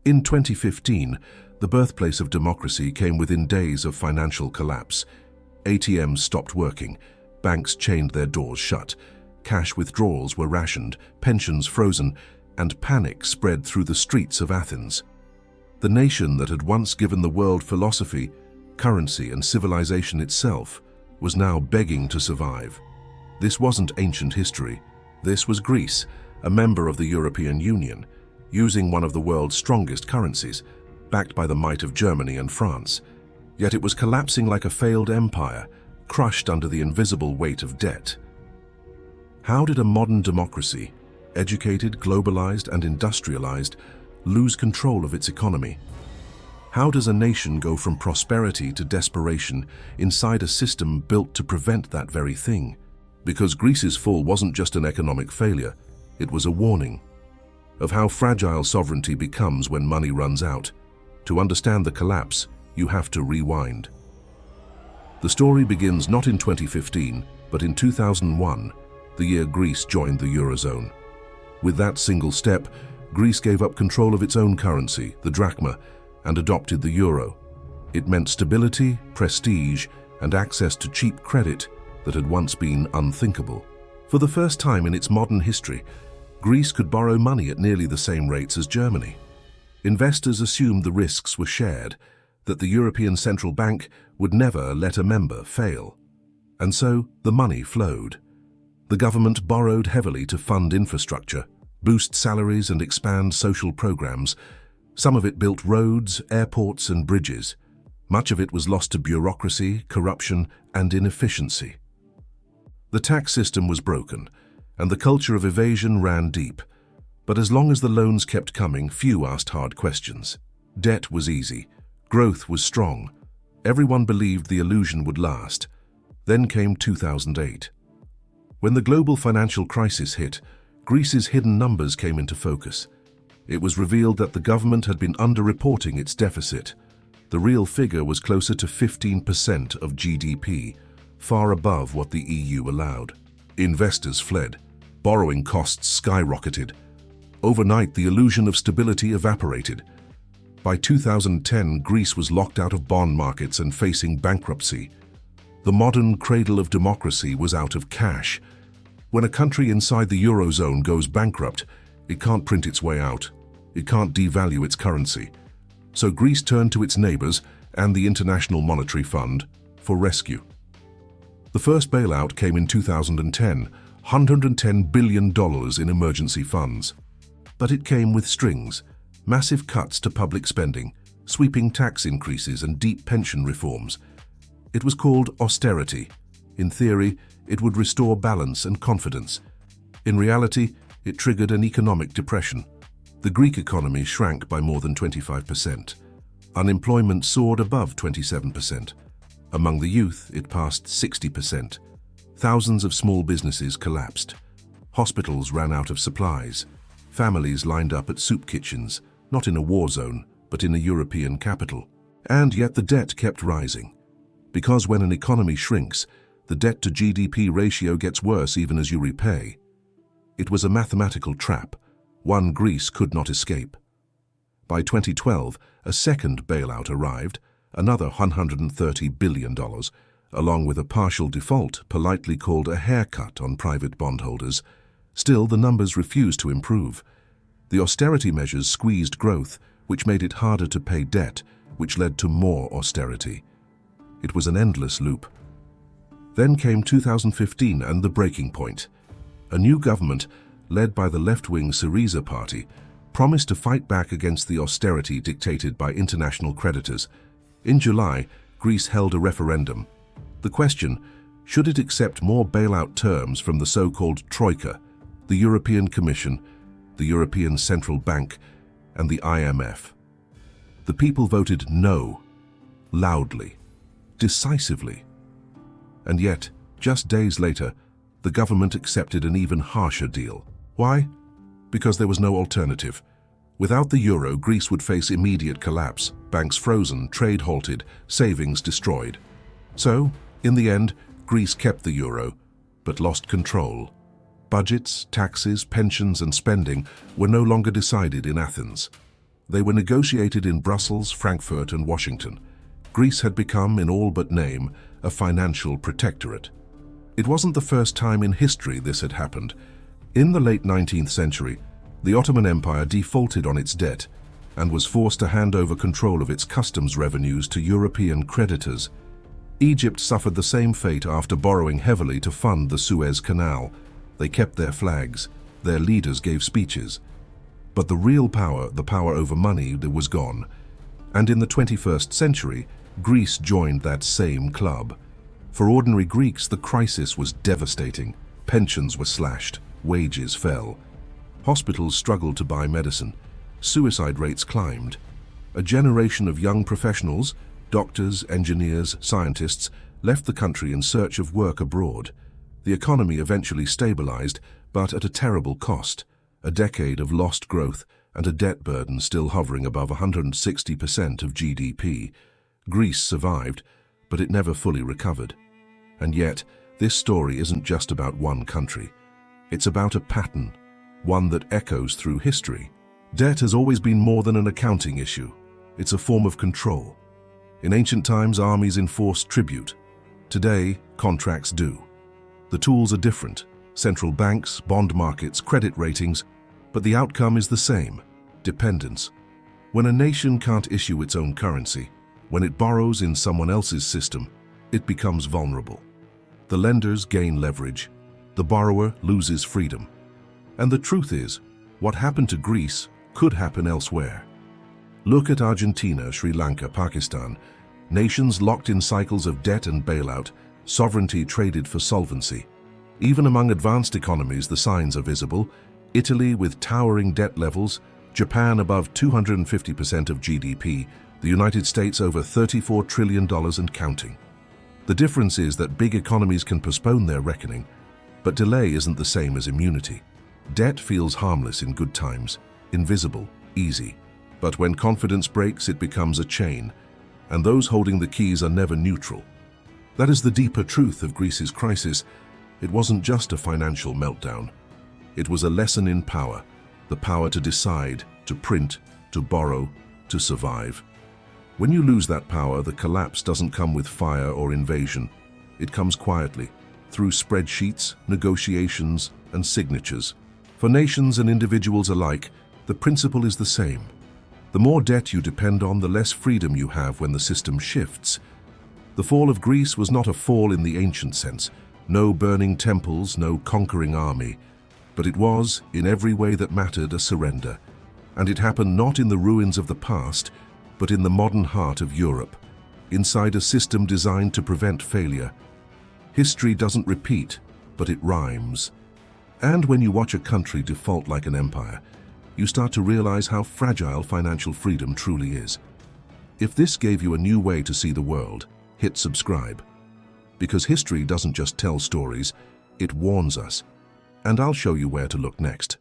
In 2015, the birthplace of democracy came within days of financial collapse. ATMs stopped working, banks chained their doors shut, cash withdrawals were rationed, pensions frozen, and panic spread through the streets of Athens. The nation that had once given the world philosophy, currency, and civilization itself was now begging to survive. This wasn't ancient history. This was Greece, a member of the European Union, using one of the world's strongest currencies, backed by the might of Germany and France. Yet it was collapsing like a failed empire, crushed under the invisible weight of debt. How did a modern democracy, educated, globalized, and industrialized, lose control of its economy? How does a nation go from prosperity to desperation inside a system built to prevent that very thing? Because Greece's fall wasn't just an economic failure, it was a warning of how fragile sovereignty becomes when money runs out. To understand the collapse, you have to rewind. The story begins not in 2015, but in 2001, the year Greece joined the Eurozone. With that single step, Greece gave up control of its own currency, the drachma, and adopted the euro. It meant stability, prestige, and access to cheap credit that had once been unthinkable. For the first time in its modern history, Greece could borrow money at nearly the same rates as Germany. Investors assumed the risks were shared, that the European Central Bank would never let a member fail. And so the money flowed. The government borrowed heavily to fund infrastructure, boost salaries, and expand social programs. Some of it built roads, airports, and bridges. Much of it was lost to bureaucracy, corruption, and inefficiency. The tax system was broken, and the culture of evasion ran deep. But as long as the loans kept coming, few asked hard questions. Debt was easy. Growth was strong. Everyone believed the illusion would last. Then came 2008. When the global financial crisis hit, Greece's hidden numbers came into focus. It was revealed that the government had been underreporting its deficit. The real figure was closer to 15% of GDP, far above what the EU allowed. Investors fled. Borrowing costs skyrocketed. Overnight, the illusion of stability evaporated. By 2010, Greece was locked out of bond markets and facing bankruptcy. The modern cradle of democracy was out of cash. When a country inside the Eurozone goes bankrupt, it can't print its way out. It can't devalue its currency. So Greece turned to its neighbors and the International Monetary Fund for rescue. The first bailout came in 2010, $110 billion in emergency funds. But it came with strings, massive cuts to public spending, sweeping tax increases, and deep pension reforms. It was called austerity. In theory, it would restore balance and confidence. In reality, it triggered an economic depression. The Greek economy shrank by more than 25%. Unemployment soared above 27%. Among the youth, it passed 60%. Thousands of small businesses collapsed. Hospitals ran out of supplies. Families lined up at soup kitchens, not in a war zone, but in a European capital. And yet the debt kept rising. Because when an economy shrinks, the debt to GDP ratio gets worse even as you repay. It was a mathematical trap, one Greece could not escape. By 2012, a second bailout arrived, another $130 billion, along with a partial default politely called a haircut on private bondholders. Still, the numbers refused to improve. The austerity measures squeezed growth, which made it harder to pay debt, which led to more austerity. It was an endless loop. Then came 2015 and the breaking point. A new government, led by the left-wing Syriza party, promised to fight back against the austerity dictated by international creditors. In July, Greece held a referendum. The question, should it accept more bailout terms from the so-called Troika, the European Commission, the European Central Bank, and the IMF? The people voted no, loudly, decisively. And yet, just days later, the government accepted an even harsher deal. Why? Because there was no alternative. Without the euro, Greece would face immediate collapse, banks frozen, trade halted, savings destroyed. So, in the end, Greece kept the euro, but lost control. Budgets, taxes, pensions, and spending were no longer decided in Athens. They were negotiated in Brussels, Frankfurt, and Washington. Greece had become, in all but name, a financial protectorate. It wasn't the first time in history this had happened. In the late 19th century, the Ottoman Empire defaulted on its debt and was forced to hand over control of its customs revenues to European creditors. Egypt suffered the same fate after borrowing heavily to fund the Suez Canal. They kept their flags, their leaders gave speeches. But the real power, the power over money, was gone. And in the 21st century, Greece joined that same club. For ordinary Greeks, the crisis was devastating. Pensions were slashed, wages fell. Hospitals struggled to buy medicine. Suicide rates climbed. A generation of young professionals, doctors, engineers, scientists, left the country in search of work abroad. The economy eventually stabilized, but at a terrible cost. A decade of lost growth and a debt burden still hovering above 160% of GDP. Greece survived, but it never fully recovered. And yet, this story isn't just about one country. It's about a pattern, one that echoes through history. Debt has always been more than an accounting issue. It's a form of control. In ancient times, armies enforced tribute. Today, contracts do. The tools are different: central banks, bond markets, credit ratings, but the outcome is the same: dependence. When a nation can't issue its own currency, when it borrows in someone else's system, it becomes vulnerable. The lenders gain leverage, the borrower loses freedom. And the truth is, what happened to Greece could happen elsewhere. Look at Argentina, Sri Lanka, Pakistan. Nations locked in cycles of debt and bailout, sovereignty traded for solvency. Even among advanced economies, the signs are visible. Italy with towering debt levels, Japan above 250% of GDP, the United States over $34 trillion and counting. The difference is that big economies can postpone their reckoning, but delay isn't the same as immunity. Debt feels harmless in good times, invisible, easy. But when confidence breaks, it becomes a chain, and those holding the keys are never neutral. That is the deeper truth of Greece's crisis. It wasn't just a financial meltdown. It was a lesson in power, the power to decide, to print, to borrow, to survive. When you lose that power, the collapse doesn't come with fire or invasion. It comes quietly, through spreadsheets, negotiations, and signatures. For nations and individuals alike, the principle is the same. The more debt you depend on, the less freedom you have when the system shifts. The fall of Greece was not a fall in the ancient sense. No burning temples, no conquering army. But it was, in every way that mattered, a surrender. And it happened not in the ruins of the past, but in the modern heart of Europe, inside a system designed to prevent failure. History doesn't repeat, but it rhymes. And when you watch a country default like an empire, you start to realize how fragile financial freedom truly is. If this gave you a new way to see the world, hit subscribe. Because history doesn't just tell stories, it warns us. And I'll show you where to look next.